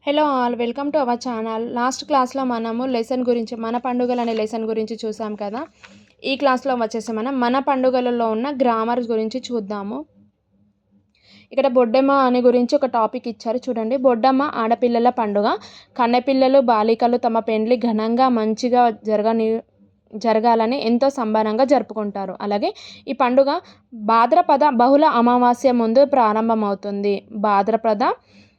Hello all welcome to our channel. Last క్లాస్లో మనము lesson గురించి మన పండుగలు అనే లెసన్ గురించి చూసాం కదా. ఈ క్లాస్లో వచ్చేసి మనం మన పండుగలలో ఉన్న గ్రామర్ గురించి చూద్దాము. ఇక్కడ బొడ్డెమ్మ అనే గురించి ఒక టాపిక్ ఇచ్చారు చూడండి. బొడ్డమ్మ ఆడపిల్లల పండుగ. కన్నెపిల్లలు బాలికలు తమ పెండ్లి ఘనంగా మంచిగా జరగాలని ఎంతో సంబరంగా జరుపుకుంటారు. అలాగే ఈ పండుగ భాద్రపద బహుళ అమావాస్య ముందు ప్రారంభమవుతుంది. భాద్రపద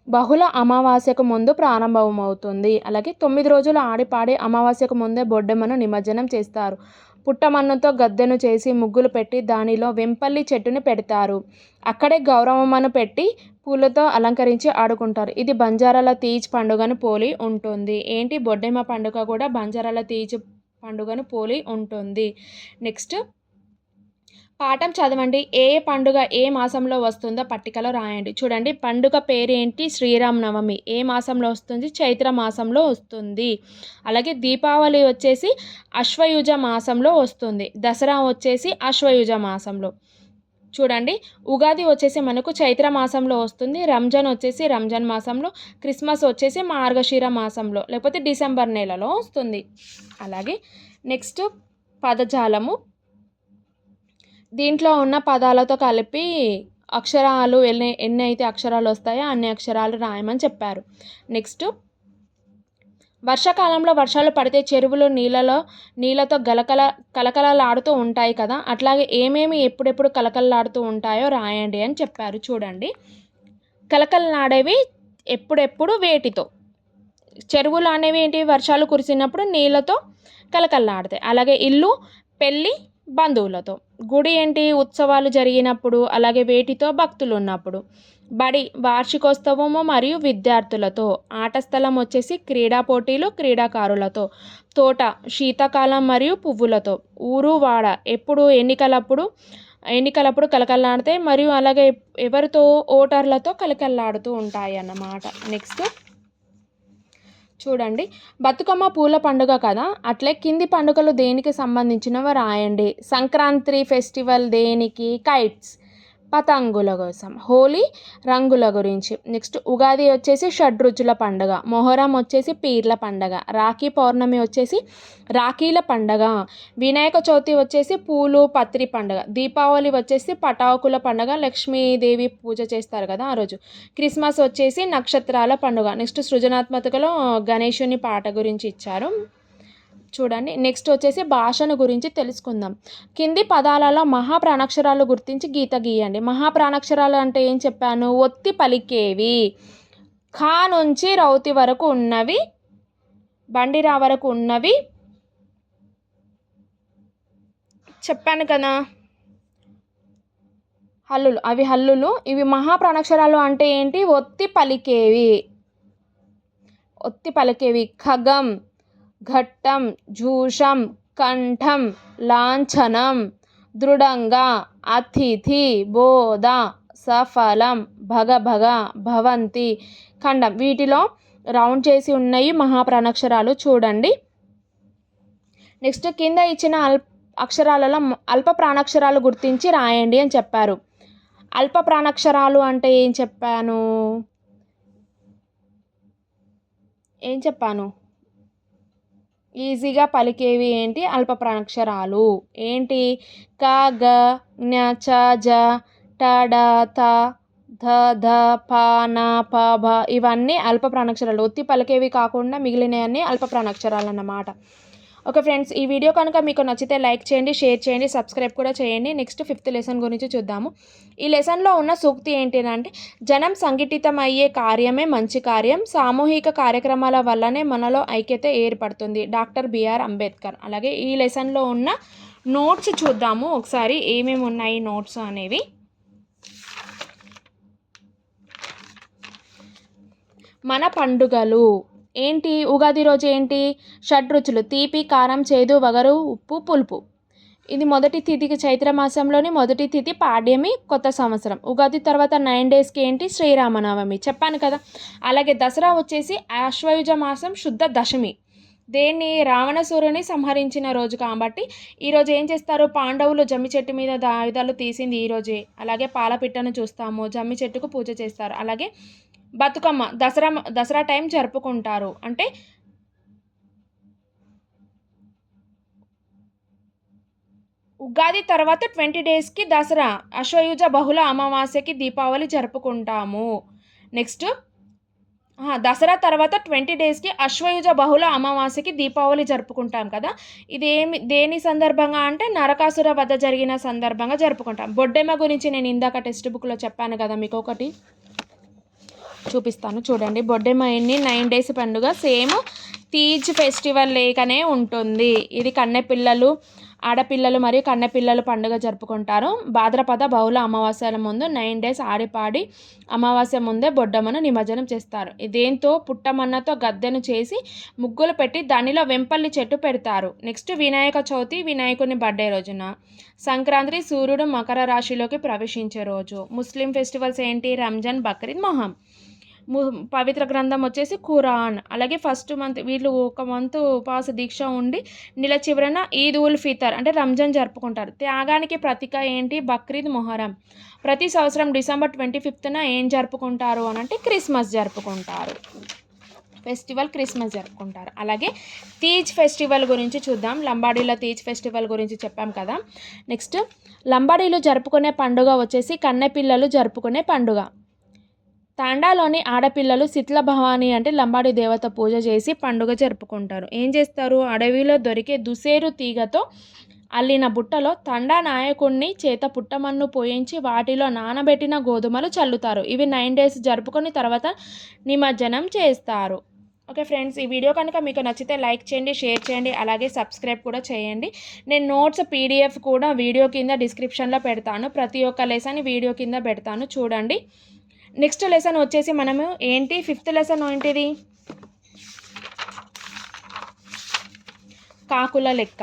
బహుళ అమావాస్యకు ముందు ప్రారంభమవుతుంది. అలాగే 9 రోజులు ఆడిపాడి అమావాస్యకు ముందే బొడ్డెమ్మను నిమజ్జనం చేస్తారు. పుట్టమన్నుతో గద్దెను చేసి ముగ్గులు పెట్టి దానిలో వెంపల్లి చెట్టుని పెడతారు. అక్కడే గౌరవమ్మను పెట్టి పూలతో అలంకరించి ఆడుకుంటారు. ఇది బంజారాల తీజ్ పండుగను పోలి ఉంటుంది. ఏంటి బొడ్డెమ్మ పండుగ కూడా బంజారాల తీజ్ పండుగను పోలి ఉంటుంది. నెక్స్ట్ పాఠం చదవండి. ఏ పండుగ ఏ మాసంలో వస్తుందో పట్టికలో రాయండి. చూడండి, పండుగ పేరేంటి? శ్రీరామనవమి. ఏ మాసంలో వస్తుంది? చైత్ర మాసంలో వస్తుంది. అలాగే దీపావళి వచ్చేసి అశ్వయుజ మాసంలో వస్తుంది. దసరా వచ్చేసి అశ్వయుజ మాసంలో. చూడండి, ఉగాది వచ్చేసి మనకు చైత్ర మాసంలో వస్తుంది. రంజాన్ వచ్చేసి రంజాన్ మాసంలో. క్రిస్మస్ వచ్చేసి మార్గశిర మాసంలో లేకపోతే డిసెంబర్ నెలలో వస్తుంది. అలాగే నెక్స్ట్ పదజాలము. దీంట్లో ఉన్న పదాలతో కలిపి అక్షరాలు ఎన్ని అయితే అక్షరాలు వస్తాయో అన్ని అక్షరాలు రాయమని చెప్పారు. నెక్స్ట్ వర్షాకాలంలో వర్షాలు పడితే చెరువులు నీళ్ళతో కలకలలాడుతూ ఉంటాయి కదా. అట్లాగే ఏమేమి ఎప్పుడెప్పుడు కలకలలాడుతూ ఉంటాయో రాయండి అని చెప్పారు. చూడండి, కలకలలాడేవి ఎప్పుడెప్పుడు వేటితో. చెరువులు అనేవి ఏంటి? వర్షాలు కురిసినప్పుడు నీళ్ళతో కలకలలాడతాయి. అలాగే ఇల్లు, పెళ్ళి, బంధువులతో. గుడి ఏంటి? ఉత్సవాలు జరిగినప్పుడు. అలాగే వేటితో? భక్తులు ఉన్నప్పుడు. బడి వార్షికోత్సవము మరియు విద్యార్థులతో. ఆట స్థలం వచ్చేసి క్రీడా పోటీలు, క్రీడాకారులతో. తోట శీతాకాలం మరియు పువ్వులతో. ఊరు వాడ ఎప్పుడు? ఎన్నికలప్పుడు కలకల్లాడతాయి మరియు అలాగే ఎవరితో? ఓటర్లతో కలకల్లాడుతూ ఉంటాయి అన్నమాట. నెక్స్ట్ చూడండి, బతుకమ్మ పూల పండుగ కదా. అట్లే కింది పండుగలు దేనికి సంబంధించినవి రాయండి. సంక్రాంతి ఫెస్టివల్ దేనికి? కైట్స్, పతంగుల కోసం. హోలీ రంగుల గురించి. నెక్స్ట్ ఉగాది వచ్చేసి షడ్రుచుల పండుగ. మొహరం వచ్చేసి పీర్ల పండుగ. రాఖీ పౌర్ణమి వచ్చేసి రాఖీల పండుగ. వినాయక చవితి వచ్చేసి పూలు పత్రి పండుగ. దీపావళి వచ్చేసి పటాకుల పండుగ, లక్ష్మీదేవి పూజ చేస్తారు కదా ఆ రోజు. క్రిస్మస్ వచ్చేసి నక్షత్రాల పండుగ. నెక్స్ట్ సృజనాత్మకలో గణేశుని పాట గురించి ఇచ్చారు చూడండి. నెక్స్ట్ వచ్చేసి భాషను గురించి తెలుసుకుందాం. కింది పదాలలో మహాప్రాణాక్షరాలు గుర్తించి గీత గీయండి. మహాప్రాణాక్షరాలు అంటే ఏం చెప్పాను? ఒత్తి పలికేవి. ఖా నుంచి రౌతి వరకు ఉన్నవి, బండిరా వరకు ఉన్నవి చెప్పాను కదా. హల్లులు, అవి హల్లులు. ఇవి మహాప్రాణాక్షరాలు అంటే ఏంటి? ఒత్తి పలికేవి. ఖగం, ఘట్టం, జూషం, కంఠం, లాంఛనం, దృఢంగా, అతిథి, బోధ, సఫలం, భగభగ, భవంతి, ఖండం. వీటిలో రౌండ్ చేసి ఉన్నాయి మహాప్రాణాక్షరాలు చూడండి. నెక్స్ట్ కింద ఇచ్చిన అక్షరాలలో అల్ప ప్రాణాక్షరాలు గుర్తించి రాయండి అని చెప్పారు. అల్ప ప్రాణాక్షరాలు అంటే ఏం చెప్పాను? ఈజీగా పలికేవి ఏంటి? అల్ప ప్రాణాక్షరాలు ఏంటి? క, గ, జ్ఞ, చ, జ, ట, డ, త, ధ, ధ, ప, న, ప, భ. ఇవన్నీ అల్ప ప్రాణాక్షరాలు. ఒత్తి పలికేవి కాకుండా మిగిలినవన్నీ అల్ప ప్రాణాక్షరాలు అన్నమాట. ఓకే ఫ్రెండ్స్, ఈ వీడియో కనుక మీకు నచ్చితే లైక్ చేయండి, షేర్ చేయండి, సబ్స్క్రైబ్ కూడా చేయండి. నెక్స్ట్ 5th లెసన్ గురించి చూద్దాము. ఈ లెసన్లో ఉన్న సూక్తి ఏంటిదంటే, జనం సంఘటితమయ్యే కార్యమే మంచి కార్యం. సామూహిక కార్యక్రమాల వల్లనే మనలో ఐక్యత ఏర్పడుతుంది. Doctor B R Ambedkar. అలాగే ఈ లెసన్లో ఉన్న నోట్స్ చూద్దాము ఒకసారి, ఏమేమి ఉన్నాయి నోట్స్ అనేవి. మన పండుగలు ఏంటి? ఉగాది రోజు ఏంటి? షడ్రుచులు. తీపి, కారం, చేదు, వగరు, ఉప్పు, పులుపు. ఇది మొదటి తిథికి చైత్ర మాసంలోని మొదటి తిథి పాడ్యమి, కొత్త సంవత్సరం. ఉగాది తర్వాత 9 డేస్కి ఏంటి? శ్రీరామనవమి చెప్పాను కదా. అలాగే దసరా వచ్చేసి ఆశ్వయుజ మాసం శుద్ధ దశమి. దేన్ని? రావణాసురుని సంహరించిన రోజు కాబట్టి ఈరోజు ఏం చేస్తారు? పాండవులు జమ్మి చెట్టు మీద ఆయుధాలు తీసింది ఈరోజే. అలాగే పాలపిట్టను చూస్తాము, జమ్మి చెట్టుకు పూజ చేస్తారు. అలాగే బతుకమ్మ దసరా టైం జరుపుకుంటారు. అంటే ఉగాది తర్వాత 20 డేస్‌కి దసరా, ఆశ్వయుజ బహుళ అమావాస్యకి దీపావళి జరుపుకుంటాము. నెక్స్ట్ దసరా తర్వాత 20 డేస్‌కి ఆశ్వయుజ బహుళ అమావాస్యకి దీపావళి జరుపుకుంటాం కదా! దేని సందర్భంగా అంటే నరకాసుర వధ జరిగిన సందర్భంగా జరుపుకుంటాం. బొడ్డెమ్మ గురించి నేను ఇందాక టెక్స్ట్ బుక్‌లో చెప్పాను కదా మీకొకటి. చూపిస్తాను చూడండి. బొడ్డెమ్మ 9 డేస్ పండుగ సేమ్ తీజ్ ఫెస్టివల్ లేకనే ఉంటుంది. ఇది కన్నెపిల్లలు, ఆడపిల్లలు మరియు కన్నెపిల్లలు పండుగ జరుపుకుంటారు. భాద్రపద బహుళ అమావాస్యల ముందు 9 డేస్ ఆడిపాడి అమావాస్య ముందే బొడ్డమ్మను నిమజ్జనం చేస్తారు. దేంతో పుట్టమన్నతో గద్దెను చేసి ముగ్గులు పెట్టి దానిలో వెంపల్లి చెట్టు పెడతారు. నెక్స్ట్ వినాయక చవితి వినాయకుని బర్త్డే రోజున. సంక్రాంతి సూర్యుడు మకర రాశిలోకి ప్రవేశించే రోజు. ముస్లిం ఫెస్టివల్స్ ఏంటి? రంజాన్, బక్రీద్, మొహం. పవిత్ర గ్రంథం వచ్చేసి ఖురాన్. అలాగే ఫస్ట్ మంత్ వీళ్ళు ఒక మంత్ ఉపవాస దీక్ష ఉండి నెల చివరన ఈద్ ఉల్ ఫితర్ అంటే రంజాన్ జరుపుకుంటారు. త్యాగానికి ప్రతీక ఏంటి? బక్రీద్, మొహరం. ప్రతి సంవత్సరం డిసెంబర్ 25న ఏం జరుపుకుంటారు అని అంటే క్రిస్మస్ జరుపుకుంటారు. క్రిస్మస్ జరుపుకుంటారు. అలాగే తీజ్ ఫెస్టివల్ గురించి చూద్దాం. లంబాడీలో తీజ్ ఫెస్టివల్ గురించి చెప్పాం కదా. నెక్స్ట్ లంబాడీలు జరుపుకునే పండుగ వచ్చేసి కన్నెపిల్లలు జరుపుకునే పండుగ. తాండాలోని ఆడపిల్లలు శీతల భవాని అంటే లంబాడి దేవత పూజ చేసి పండుగ జరుపుకుంటారు. ఏం చేస్తారు? అడవిలో దొరికే దుసేరు తీగతో అల్లిన బుట్టలో తండా నాయకుడిని చేత పుట్టమన్ను పోయించి వాటిలో నానబెట్టిన గోధుమలు చల్లుతారు. ఇవి 9 డేస్ జరుపుకొని తర్వాత నిమజ్జనం చేస్తారు. ఓకే ఫ్రెండ్స్, ఈ వీడియో కనుక మీకు నచ్చితే లైక్ చేయండి, షేర్ చేయండి, అలాగే సబ్స్క్రైబ్ కూడా చేయండి. నేను నోట్స్ PDF కూడా వీడియో కింద డిస్క్రిప్షన్లో పెడతాను. ప్రతి ఒక్క లెసన్ వీడియో కింద పెడతాను, చూడండి. నెక్స్ట్ లెసన్ వచ్చేసి మనము ఏంటి? 5th లెసన్ ఏంటిది? కాకుల లెక్క.